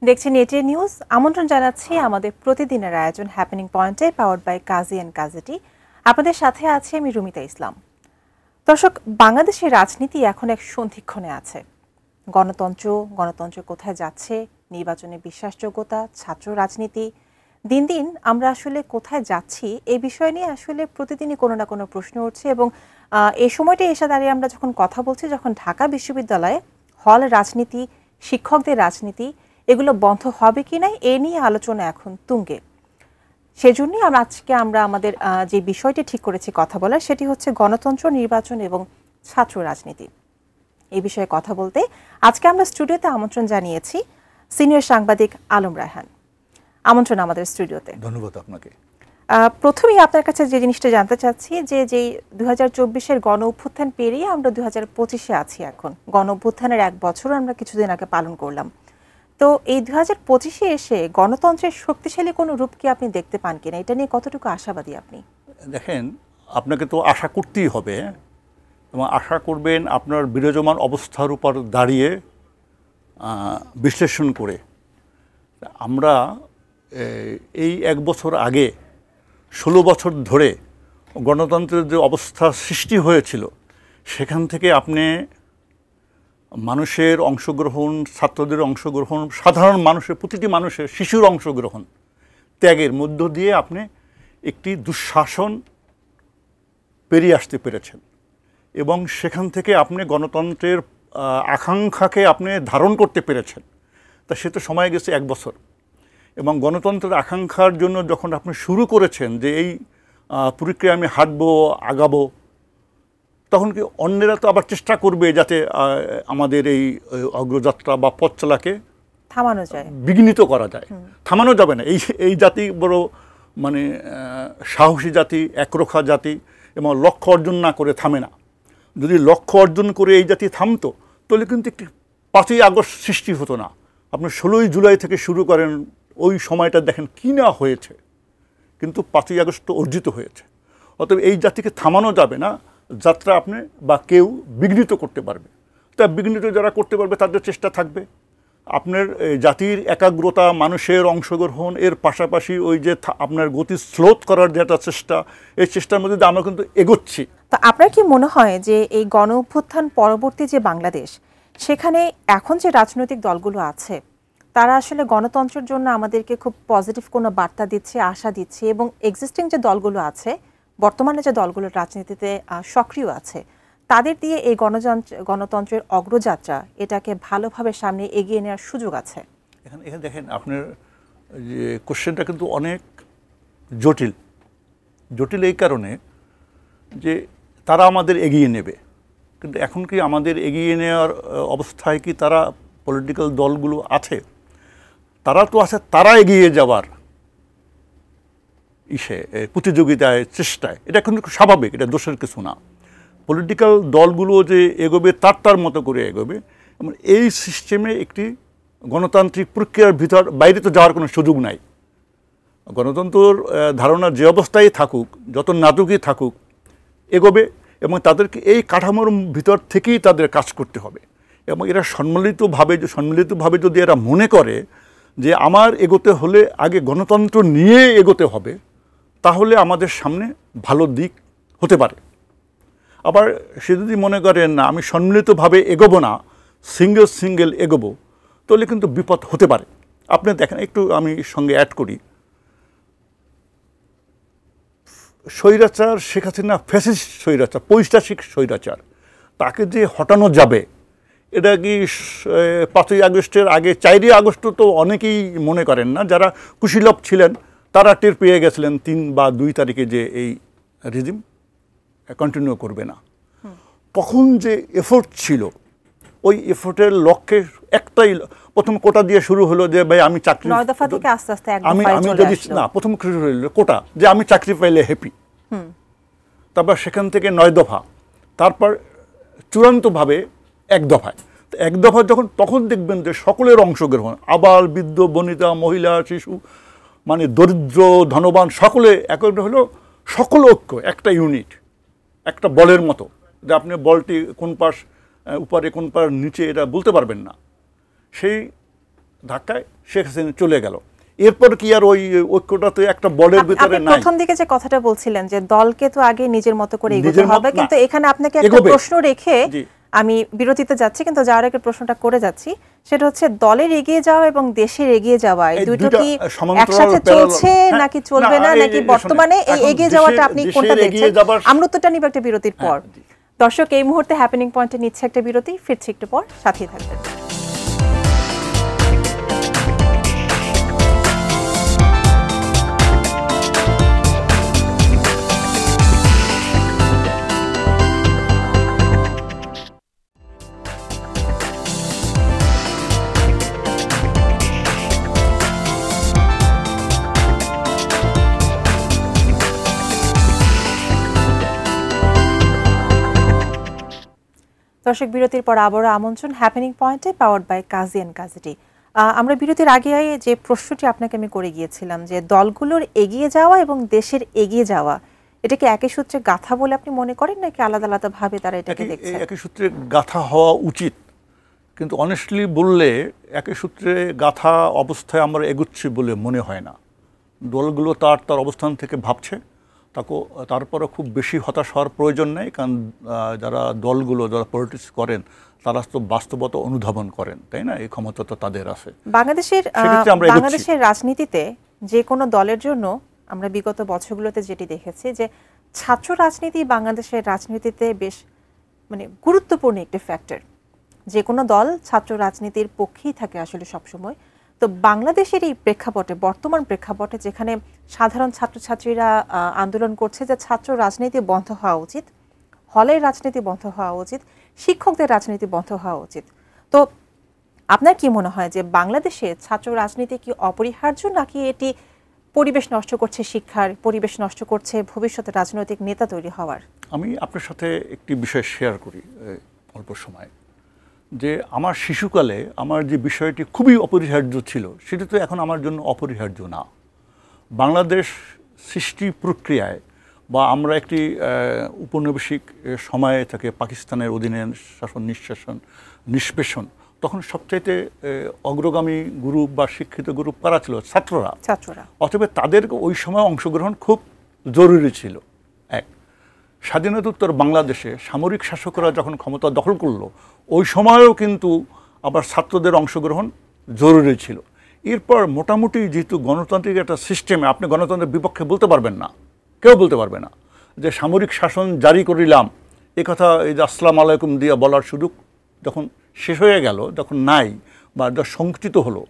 দেখছেন ATN news. আমন্ত্রণ জানাচ্ছি আমাদের প্রতিদিনের আয়োজন হ্যাপেনিং পয়েন্টে, পাওয়ার্ড বাই কাজী অ্যান্ড কাজেটি। আপনাদের সাথে আছি আমি রুমিতা ইসলাম। দর্শক, বাংলাদেশের রাজনীতি এখন এক সন্ধিক্ষণে আছে। গণতন্ত্র কোথায় যাচ্ছে, নির্বাচনে বিশ্বাসযোগ্যতা, ছাত্র রাজনীতি, দিন দিন আমরা আসলে কোথায় যাচ্ছি এই বিষয় নিয়ে আসলে প্রতিদিনই কোনো না কোনো প্রশ্ন উঠছে। এবং এই সময়টা এসে দাঁড়িয়ে আমরা যখন কথা বলছি, যখন ঢাকা বিশ্ববিদ্যালয়ে হল রাজনীতি, শিক্ষকদের রাজনীতি এগুলো বন্ধ হবে কি না এ নিয়ে আলোচনা এখন তুঙ্গে। সেজন্যই আজকে আমরা আমাদের যে বিষয়টি ঠিক করেছি কথা বলার, সেটি হচ্ছে গণতন্ত্র, নির্বাচন এবং ছাত্র রাজনীতি। এই বিষয়ে কথা বলতে আজকে আমরা স্টুডিওতে আমন্ত্রণ জানিয়েছি সিনিয়র সাংবাদিক আলম রায়হান। আমন্ত্রণ আমাদের স্টুডিওতে। ধন্যবাদ আপনাকে। প্রথমেই আপনার কাছে যে জিনিসটা জানতে চাচ্ছি যে 2024-এর গণ অভ্যুত্থান পেরিয়ে আমরা 2025-এ আছি। এখন গণ অভ্যুত্থানের 1 বছর আমরা কিছুদিন আগে পালন করলাম। তো এই 2025-এ এসে গণতন্ত্রের শক্তিশালী কোনো রূপ কি আপনি দেখতে পান কিনা, এটা নিয়ে কতটুকু আশাবাদী আপনি? দেখেন, আপনাকে তো আশা করতেই হবে এবং আশা করবেন আপনার বিরাজমান অবস্থার উপর দাঁড়িয়ে বিশ্লেষণ করে। আমরা এই 1 বছর আগে 16 বছর ধরে গণতন্ত্রের যে অবস্থা সৃষ্টি হয়েছিল, সেখান থেকে আপনি মানুষের অংশগ্রহণ, ছাত্রদের অংশগ্রহণ, সাধারণ মানুষের, প্রতিটি মানুষের, শিশুর অংশগ্রহণ, ত্যাগের মধ্য দিয়ে আপনি একটি দুঃশাসন পেরিয়ে আসতে পেরেছেন এবং সেখান থেকে আপনি গণতন্ত্রের আকাঙ্ক্ষাকে আপনি ধারণ করতে পেরেছেন। তা সে তো সময় গেছে 1 বছর। এবং গণতন্ত্রের আকাঙ্ক্ষার জন্য যখন আপনি শুরু করেছেন যে এই প্রক্রিয়া আমি হাঁটবো, আগাবো, তখন কি অন্যেরা তো আবার চেষ্টা করবে যাতে আমাদের এই অগ্রযাত্রা বা পথ চলাকে থামানো যায়, বিঘ্নিত করা যায়। থামানো যাবে না। এই জাতি বড় সাহসী জাতি, একরোখা জাতি এবং লক্ষ্য অর্জন না করে থামে না। যদি লক্ষ্য অর্জন করে এই জাতি থামতো তাহলে কিন্তু একটি 5ই আগস্ট সৃষ্টি হতো না। আপনি 16ই জুলাই থেকে শুরু করেন, ওই সময়টা দেখেন কী না হয়েছে, কিন্তু 5ই আগস্ট তো অর্জিত হয়েছে। অতএব এই জাতিকে থামানো যাবে না। যাত্রা আপনি বা কেউ বিঘ্নিত করতে পারবে, তা বিঘ্নিত যারা করতে পারবে তাদের চেষ্টা থাকবে। আপনার জাতির একাগ্রতা, মানুষের অংশগ্রহণ, এর পাশাপাশি ওই যে আপনার গতি স্লোথ করার যে একটা চেষ্টা, এই চেষ্টার মধ্যে দিয়ে আমরা কিন্তু এগোচ্ছি। তো আপনার কি মনে হয় যে এই গণ অভ্যুত্থান পরবর্তী যে বাংলাদেশ, সেখানে এখন যে রাজনৈতিক দলগুলো আছে তারা আসলে গণতন্ত্রের জন্য আমাদেরকে খুব পজিটিভ কোনো বার্তা দিচ্ছে, আশা দিচ্ছে, এবং এক্সিস্টিং যে দলগুলো আছে, বর্তমানে যে দলগুলো রাজনীতিতে সক্রিয় আছে, তাদের দিয়ে এই গণতন্ত্রের অগ্রযাত্রা এটাকে ভালোভাবে সামনে এগিয়ে নেওয়ার সুযোগ আছে? এখানে দেখেন, আপনার যে কোশ্চেনটা কিন্তু অনেক জটিল। জটিল এই কারণে যে তারা আমাদের এগিয়ে নেবে, কিন্তু এখন কি আমাদের এগিয়ে নেওয়ার অবস্থায় কি তারা পলিটিক্যাল দলগুলো আছে? তারা তো আছে, তারা এগিয়ে যাওয়ার প্রতিযোগিতায়, চেষ্টায়। এটা কিন্তু স্বাভাবিক, এটা দোষের কিছু না। পলিটিক্যাল দলগুলো যে এগোবে তার মতো করে এগোবে এবং এই সিস্টেমে একটি গণতান্ত্রিক প্রক্রিয়ার বাইরে তো যাওয়ার কোনো সুযোগ নাই। গণতন্ত্রের ধারণা যে অবস্থায় থাকুক, যত নাটকই থাকুক, এগোবে এবং তাদেরকে এই কাঠামোর ভিতর থেকেই তাদের কাজ করতে হবে। এবং এরা সম্মিলিতভাবে যদি এরা মনে করে যে আমার এগোতে হলে আগে গণতন্ত্র নিয়ে এগোতে হবে, তাহলে আমাদের সামনে ভালো দিক হতে পারে। আবার সে যদি মনে করেন না, আমি সম্মিলিতভাবে এগোবো না, সিঙ্গেল এগোবো, তাহলে কিন্তু বিপদ হতে পারে। আপনি দেখেন, একটু আমি সঙ্গে অ্যাড করি, স্বৈরাচার শেখ হাসিনা, ফ্যাসিস্ট স্বৈরাচার, পৈশাচিক স্বৈরাচার, তাকে যে হটানো যাবে, এটা কি 5ই আগস্টের আগে? 4ই আগস্ট তো অনেকেই মনে করেন না, যারা কুশীলব ছিলেন তারা টের পেয়ে গেছিলেন 3 বা 2 তারিখে যে এই রেজিম কন্টিনিউ করবে না। তখন যে এফোর্ট ছিল, ওই এফোর্টের লক্ষ্যে একটাই, প্রথম কোটা দিয়ে শুরু হলো যে ভাই আমি চাকরি, 9 দফা থেকে আস্তে আস্তে আমি যদি না, প্রথম শুরু হলো কোটা, যে আমি চাকরি পাইলে হ্যাপি। তারপর সেখান থেকে 9 দফা, তারপর চূড়ান্তভাবে 1 দফায়। 1 দফা তখন দেখবেন যে সকলের অংশগ্রহণ, আবাল বৃদ্ধ বনিতা, মহিলা, শিশু, মানে দরিদ্র ধনবান, সকলে একত্র হলো, সকল ঐক্য, একটা ইউনিট, একটা বলের মতো, যে আপনি বলটি কোন পাশ উপরে কোন পাশ নিচে এটা বলতে পারবেন না। সেই ধাক্কায় শেখ হাসিনা চলে গেল। এরপর কি আর ওই ঐক্যটাতে একটা বলের ভিতরে নাই? প্রথম দিকে যে কথাটা বলছিলেন যে দলকে তো আগে নিজের মতো করে এগোতে হবে, কিন্তু এখানে আপনাকে একটা প্রশ্ন রেখে আমি বিরতিতে যাচ্ছি, কিন্তু যাওয়ার আগে প্রশ্নটা করে যাচ্ছি, সেটা হচ্ছে দলের এগিয়ে যাওয়া এবং দেশের এগিয়ে যাওয়া এই দুটো কি একসাথে চলছে নাকি চলবে না, নাকি বর্তমানে এই এগিয়ে যাওয়াটা আপনি কোনটা দেখছেন? আমরা উত্তরটা নিব একটা বিরতির পর। দর্শক, এই মুহূর্তে হ্যাপেনিং পয়েন্টে নিচ্ছে একটা বিরতি, ফিরছি একটু পর, সাথেই থাকবেন। দর্শক, বিরতির পর আবারও আমন্ত্রণ হ্যাপেনিং পয়েন্টে, পাওয়ার্ড বাই কাজী অ্যান্ড কাজেটি। আমরা বিরতির আগে যে প্রশ্নটি আপনাকে আমি করে গিয়েছিলাম যে দলগুলোর এগিয়ে যাওয়া এবং দেশের এগিয়ে যাওয়া, এটা কি একই সূত্রে গাথা বলে আপনি মনে করেন, নাকি আলাদা আলাদা ভাবে তারা এটাকে দেখছে? একই সূত্রে গাথা হওয়া উচিত, কিন্তু অনেস্টলি বললে একই সূত্রে গাথা অবস্থায় আমরা এগুচ্ছি বলে মনে হয় না। দলগুলো তার অবস্থান থেকে ভাবছে, তারপরে খুব বেশি হতাশ হওয়ার প্রয়োজন নেই, কারণ যারা দলগুলো যারা পলিটিক্স করেন তারা তো বাস্তবতা অনুধাবন করেন, তাই না? এই ক্ষমতা তো তাদের আছে। বাংলাদেশের রাজনীতিতে যে কোনো দলের জন্য আমরা বিগত বছরগুলোতে যেটি দেখেছি যে ছাত্র রাজনীতি বাংলাদেশের রাজনীতিতে বেশ গুরুত্বপূর্ণ একটি ফ্যাক্টর। যে কোনো দল ছাত্র রাজনীতির পক্ষেই থাকে আসলে সবসময়। তো বাংলাদেশের এই প্রেক্ষাপটে, বর্তমান প্রেক্ষাপটে যেখানে সাধারণ ছাত্রছাত্রীরা আন্দোলন করছে যে ছাত্র রাজনীতি বন্ধ হওয়া উচিত, হলের রাজনীতি বন্ধ হওয়া উচিত, শিক্ষকদের রাজনীতি বন্ধ হওয়া উচিত, তো আপনার কি মনে হয় যে বাংলাদেশে ছাত্র রাজনীতি কি অপরিহার্য, নাকি এটি পরিবেশ নষ্ট করছে, শিক্ষার পরিবেশ নষ্ট করছে ভবিষ্যতে রাজনৈতিক নেতা তৈরি হওয়ার? আমি আপনার সাথে একটি বিষয় শেয়ার করি অল্প সময়, যে আমার শিশুকালে আমার যে বিষয়টি খুবই অপরিহার্য ছিল সেটি তো এখন আমার জন্য অপরিহার্য না। বাংলাদেশ সৃষ্টি প্রক্রিয়ায় বা আমরা একটি উপনিবেশিক সময়ে থেকে পাকিস্তানের অধীনে শাসন নিষ্পেষণ, তখন সবচাইতে অগ্রগামী গ্রুপ বা শিক্ষিত গ্রুপ কারা ছিল? ছাত্ররা। অতএব তাদের ওই সময় অংশগ্রহণ খুব জরুরি ছিল। এক, স্বাধীনতোত্তর বাংলাদেশে সামরিক শাসকরা যখন ক্ষমতা দখল করলো ওই সময়েও কিন্তু আবার ছাত্রদের অংশগ্রহণ জরুরি ছিল। এরপর মোটামুটি যেহেতু গণতান্ত্রিক একটা সিস্টেমে আপনি গণতন্ত্রের বিপক্ষে বলতে পারবেন না, কেউ বলতে পারবে না যে সামরিক শাসন জারি করিলাম এ কথা, এই যে আসসালামু আলাইকুম দিয়ে বলার সুযোগ যখন শেষ হয়ে গেল, যখন নাই বা সংকুচিত হলো,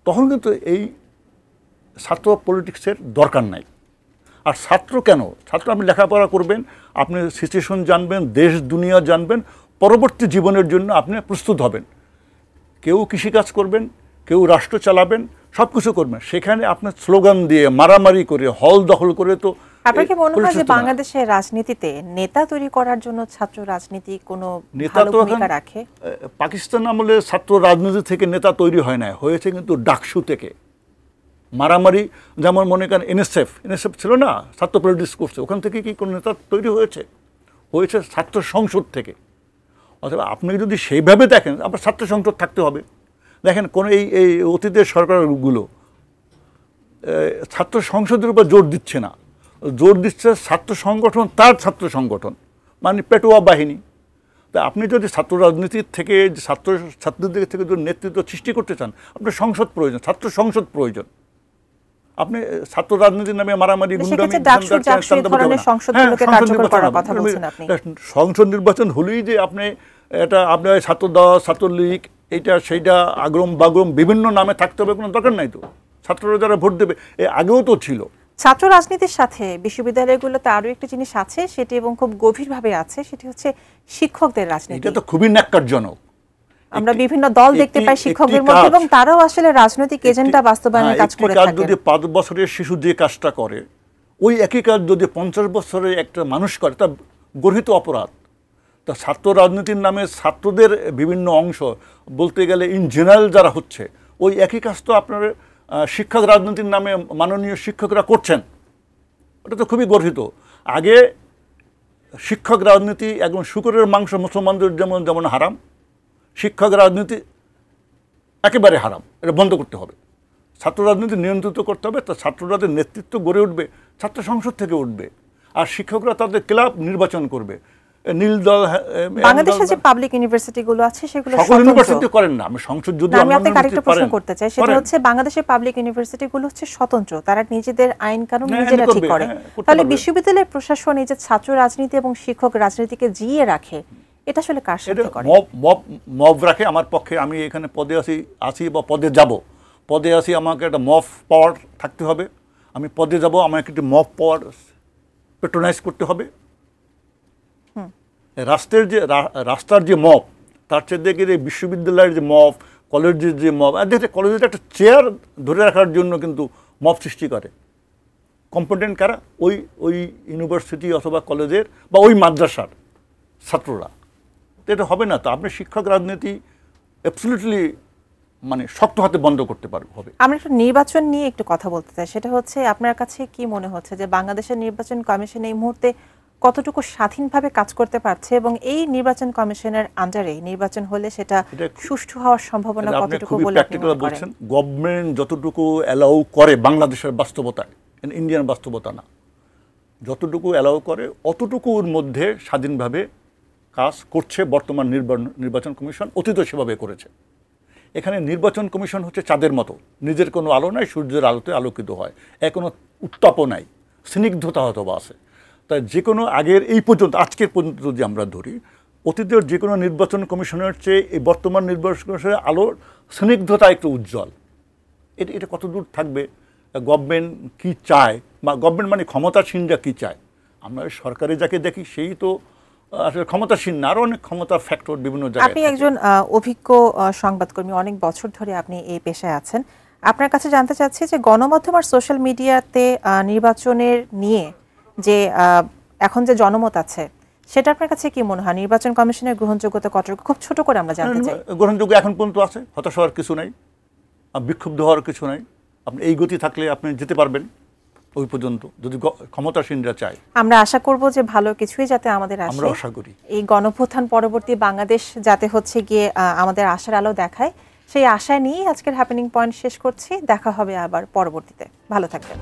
তখন কিন্তু এই ছাত্র পলিটিক্সের দরকার নাই। আর ছাত্র কেন? ছাত্র আপনি লেখাপড়া করবেন, আপনি সিচুয়েশন জানবেন, দেশ দুনিয়া জানবেন, পরবর্তী জীবনের জন্য আপনি প্রস্তুত হবেন। কেউ কৃষিকাজ করবেন, কেউ রাষ্ট্র চালাবেন, সব কিছু করবেন। সেখানে আপনার স্লোগান দিয়ে মারামারি করে হল দখল করে তো আপনার কি মনে হয় যে বাংলাদেশের রাজনীতিতে নেতা তৈরি করার জন্য ছাত্র রাজনীতি কোনো ভালো ভূমিকা রাখে? পাকিস্তান আমলে ছাত্র রাজনীতি থেকে নেতা তৈরি হয় না, হয়েছে কিন্তু ডাকসু থেকে। মারামারি, যেমন মনে করেন এনএসএফ ছিল না, ছাত্র পলিটিক্স করছে, ওখান থেকে কি কোনো নেতা তৈরি হয়েছে? হয়েছে ছাত্র সংসদ থেকে। অথবা আপনি যদি সেইভাবে দেখেন আবার ছাত্র সংসদ থাকতে হবে। দেখেন কোন এই অতীতের সরকারগুলো ছাত্র সংসদের উপর জোর দিচ্ছে না, জোর দিচ্ছে ছাত্র সংগঠন, তার ছাত্র সংগঠন মানে পেটোয়া বাহিনী। তা আপনি যদি ছাত্র রাজনীতির থেকে ছাত্রদের থেকে যদি নেতৃত্ব সৃষ্টি করতে চান, আপনার সংসদ প্রয়োজন, ছাত্র সংসদ প্রয়োজন। আপনি ছাত্র রাজনীতির নামে মারামারি, সংসদ নির্বাচন হলেই যে আপনি এটা আপনার ছাত্র দল, ছাত্রলীগ, এইটা সেইটা আগ্রম বাগ্রম বিভিন্ন নামে থাকতে হবে কোনো দরকার নাই তো। ছাত্ররা যারা ভোট দেবে আগেও তো ছিল। ছাত্র রাজনীতির সাথে বিশ্ববিদ্যালয়গুলোতে আরো একটা জিনিস আছে, সেটি এবং খুব গভীরভাবে আছে, সেটি হচ্ছে শিক্ষকদের রাজনীতি। এটা তো খুবই ন্যাক্কারজনক। আমরা বিভিন্ন দল দেখতে পাই শিক্ষকদের মধ্যে, এবং তারাও আসলে রাজনৈতিক এজেন্ডা বাস্তবায়নের কাজ করে থাকেন। যদি 5 বছরের শিশু যে কাজটা করে, ওই একই কাজ যদি 50 বছরের একটা মানুষ করে, তা গর্হিত অপরাধ। তা ছাত্র রাজনীতির নামে ছাত্রদের বিভিন্ন অংশ বলতে গেলে ইন জেনারেল যারা হচ্ছে, ওই একই কাজ তো আপনার শিক্ষক রাজনীতির নামে মাননীয় শিক্ষকরা করছেন। ওটা তো খুবই গর্হিত। আগে শিক্ষক রাজনীতি একদম শুকরের মাংস মুসলমানদের যেমন হারাম, শিক্ষক রাজনীতি একেবারে হারাম, এটা বন্ধ করতে হবে। ছাত্র রাজনীতি নিয়ন্ত্রিত করতে হবে, তা ছাত্ররাদের নেতৃত্ব গড়ে উঠবে ছাত্র সংসদ থেকে উঠবে, আর শিক্ষকরা তাদের ক্লাব নির্বাচন করবে। নীল দল বাংলাদেশে যে পাবলিক ইউনিভার্সিটি গুলো আছে সেগুলো সকল ইউনিভার্সিটি করেন না, আমি সংসদ যদি আমি আপনাকে আরেকটা প্রশ্ন করতে চাই, সেটা হচ্ছে বাংলাদেশের পাবলিক ইউনিভার্সিটি গুলো হচ্ছে স্বতন্ত্র, তারা নিজেদের আইন কানুন নিজেরা ঠিক করে, তাহলে বিশ্ববিদ্যালয়ের প্রশাসন এই যে ছাত্র রাজনীতি এবং শিক্ষক রাজনীতিকে জিইয়ে রাখে, এটা আসলে কার সাথে করে? মব রাখে। আমার পক্ষে, আমি এখানে পদে আছি বা পদে যাব, পদে আছি, আমাকে একটা মব পাওয়ার থাকতে হবে। আমি পদে যাব, আমাকে একটি মব পাওয়ার পেট্রোনাইজ করতে হবে। রাস্তার যে মব, তার চেয়ে দেখে বিশ্ববিদ্যালয়ের যে মব, কলেজের যে মব, দেখে কলেজের একটা চেয়ার ধরে রাখার জন্য কিন্তু মব সৃষ্টি করে। কম্পিটেন্ট কারা? ওই ইউনিভার্সিটি অথবা কলেজের বা ওই মাদ্রাসার ছাত্ররা। তো এটা হবে না। তো আপনি শিক্ষক রাজনীতি অ্যাবসলিউটলি মানে শক্ত হাতে বন্ধ করতে হবে। আমরা একটু নির্বাচন নিয়ে একটু কথা বলতে চাই, সেটা হচ্ছে আপনার কাছে কি মনে হচ্ছে যে বাংলাদেশের নির্বাচন কমিশন এই মুহূর্তে কতটুকু স্বাধীনভাবে কাজ করতে পারছে, এবং এই নির্বাচন কমিশনের আন্ডারে নির্বাচন হলে সেটা সুষ্ঠু হওয়ার সম্ভাবনা কতটুকু বলে আপনি মনে করেন? গভর্নমেন্ট যতটুকু অ্যালাউ করে বাংলাদেশের বাস্তবতায়, ইন্ডিয়ান বাস্তবতা না, যতটুকু অ্যালাউ করে অতটুকুর মধ্যে স্বাধীনভাবে কাজ করছে বর্তমান নির্বাচন কমিশন। অতীত সেভাবে করেছে। এখানে নির্বাচন কমিশন হচ্ছে চাঁদের মতো, নিজের কোনো আলো নাই, সূর্যের আলোতে আলোকিত হয়, কোনো উত্তাপও নাই, স্নিগ্ধতা হয়তো বা আছে। তাই যে কোনো আগের এই পর্যন্ত, আজকের পর্যন্ত যদি আমরা ধরি, অতীতের যে কোনো নির্বাচন কমিশনের চেয়ে এই বর্তমান নির্বাচন কমিশনের আলোর স্নিগ্ধতা একটু উজ্জ্বল। এটা কত দূর থাকবে? গভর্নমেন্ট কি চায়, বা গভর্নমেন্ট মানে ক্ষমতাসীনরা কি চায়? আমরা সরকারে যাকে দেখি সেই তো আসলে ক্ষমতাসীন না, আরও অনেক ক্ষমতার ফ্যাক্টর বিভিন্ন জায়গায়। আপনি একজন অভিজ্ঞ সংবাদকর্মী, অনেক বছর ধরে আপনি এই পেশায় আছেন। আপনার কাছে জানতে চাচ্ছি যে গণমাধ্যম আর সোশ্যাল মিডিয়াতে নির্বাচনের নিয়ে যে এখন যে জনমত আছে, সেটা আপনার কাছে কি মনে হয়? নির্বাচন কমিশনের গ্রহণযোগ্যতা কতটুকু? খুব ছোট করে আমরা জানতে চাই। গ্রহণযোগ্য এখন পর্যন্ত আছে, হতাশ হওয়ার কিছু নাই, বিক্ষুব্ধ হওয়ার কিছু নাই। আপনি এই গতি থাকলে আপনি যেতে পারবেন ওই পর্যন্ত, যদি ক্ষমতাসীনরা চায়। আমরা আশা করব যে ভালো কিছুই যাতে আমাদের আসে, আমরা আশা করি। এই গণঅভ্যুত্থান পরবর্তী বাংলাদেশ যাতে হচ্ছে গিয়ে আমাদের আশার আলো দেখায়, সেই আশা নিয়েই আজকের হ্যাপেনিং পয়েন্ট শেষ করছি। দেখা হবে আবার পরবর্তীতে। ভালো থাকবেন।